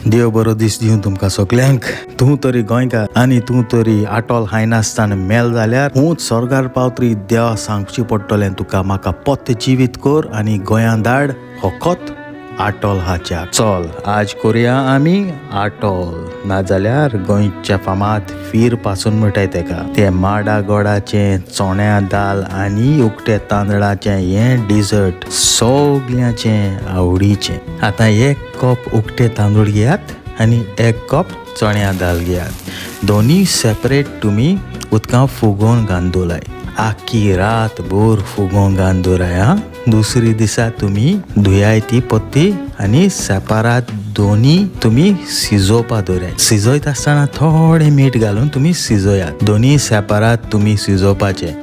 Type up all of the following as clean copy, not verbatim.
देव बरो दीस दिवन तुमकां सगल्यांक. तूं तरी गोंयकार आनी तूं तरी आटोल हायनासतना मेल जाल्यार हूंच स्वर्गार पावतरी देवा सांगची पडटलें तुका म्हाका पत्ते जिवीत कर आनी गोंयां धाड होकोत आटोल हाच्या. चल आज करुया आमी आटोल नाजाल्यार गोंयच्या फामाद फीर पासून म्हणटाय तेका. ते माडा गोडाचें चोण्या दाल आनी उकटे तांदळाचें हें डिजर्ट सगल्यांचें आवडीचें. आतां एक कप उकटे तांदूळ घेयात आनी एक कप चण्या दाल घेयात. दोनी सेपरेट तुमी उदकां फुगोवन घालून आख्खी रात भर फुगोवन घालून दवराय. दुसरी दिसा तुमी धुयाय ती पत्ती आनी सेपारात दोनी तुमी शिजोवपा दवराय. शिजयता आसतना थोडें मीठ घालून तुमी शिजोयात. दोनी सेपारात तुमी शिजोवपाचे.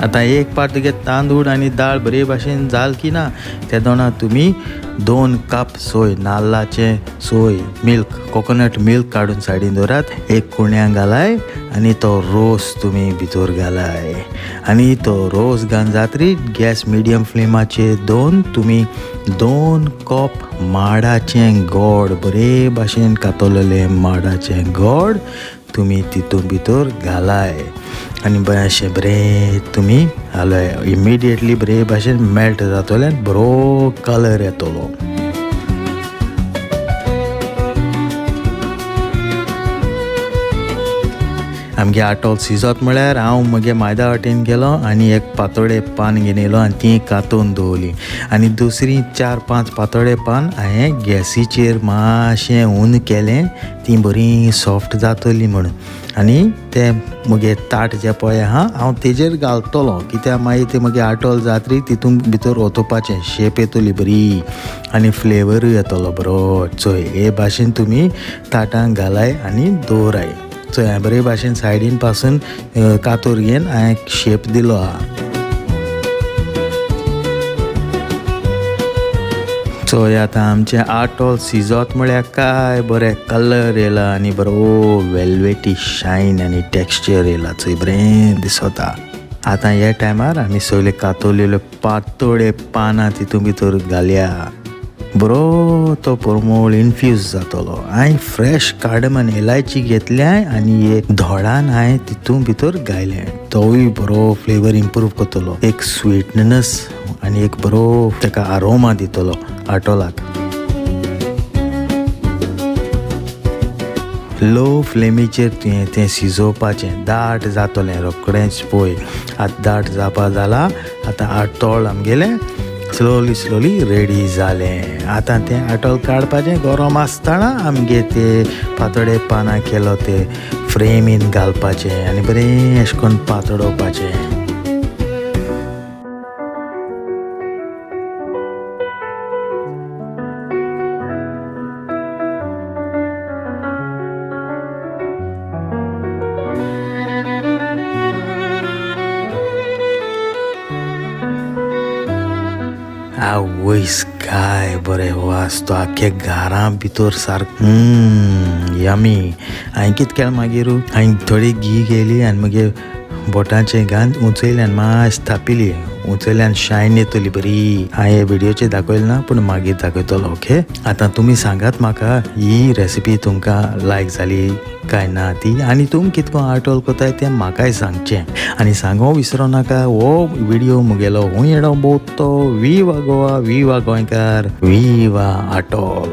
आतां एक पाट तुगे तांदूळ आनी दाळ बरे भाशेन जाल की ना त्या दोना तुमी 2 कप सोय नाल्लाचें सोय मिल्क कोकोनट मिल्क काडून सायडीन दवरात. एक कुण्यां घालाय आनी तो रोस तुमी भितर घालाय आनी तो रोस घालून जातरी गॅस मिडियम फ्लेमाचेर दवरून तुमी 2 कप माडाचें गोड बरे भाशेन कातोलेलें माडाचें गोड तुमी तितून भितर घालाय आनी अशें बरें तुमी घालय. इमिडिएटली बरे भाशेन मेल्ट जातलें आनी बरो कलर येतलो. आमगे आटोल शिजत म्हळ्यार हांव मगे मायदा वाटेन गेलो आनी एक पातोळे पान घेवन येयलो आनी ती कातून दवरली आनी दुसरी 4-5 पातोळे पान हांवें गॅसीचेर मातशें ऊन केलें ती बरी सॉफ्ट जातली म्हणून. आनी ते मगे ताट जे पळय हांव तेजेर घालतलो कित्याक मागीर ते मगे आटोल जातरी तितून भितर ओतोवपाचें शेप येतली बरी आनी फ्लेवरूय येतलो बरो. चोय हे भाशेन तुमी ताटांक घालाय आनी दवराय. चोय हांवें बरे भाशेन सायडीन पासून कातूर घेवन हांवें शेप दिलो आहा. चोय आतां आमचें आटोल शिजत म्हळ्यार काय बरें कलर येयला आनी बरो वेल्वेटी शायन आनी टेक्स्चर येयला. चोय बरें दिसता. आतां ह्या टायमार आमी सगळे कातोलेल्यो पातोळे पानां तितून भितर घालया. बरो तो परमोळ इन्फ्यूज जातलो. हांवें फ्रेश कार्डमन इलायची घेतल्या आनी एक धोडान हांवें तितून भितर घायलें. तोय बरो फ्लेवर इम्प्रूव करतलो. एक स्वीटनस आनी एक बरो ताका आरोमा दितलो आटोलाक. लो फ्लेमीचेर तुवें तें शिजोवपाचें. दाट जातलें रोखडेंच पळय. आतां दाट जावपा जाला. आतां आटोळ आमगेलें स्लोली रेडी जालें. आतां तें आटोल काडपाचें. गरम आसतना आमगे ते पातोळे पानां केलो ते फ्रेमीन घालपाचें आनी बरें अशें करून पातोडोवपाचें. आवयस काय बरें वास तो आख्या घारां भितर सारको यमी. हांवें कितें केलें मागीर हांवें थोडी घी घेयली आनी मागीर बोटाचें घालून उंचयली आनी मातशें थापिली. उंचयली आनी शायन येतली बरी. हांवें हे व्हिडियोचेर दाखयलें ना पूण मागीर दाखयतलो. ओके. आतां तुमी सांगात म्हाका ही रेसिपी तुमकां लायक जाली काय ना ती आनी तुमी कितको आटोल कोताय तें म्हाकाय सांगचें. आनी सांगो विसरो नाका हो व्हिडियो मुगेलो हूंय येडो बोगतो. वीवा गोवा, वीवा गोंयकार, वीवा आटोल.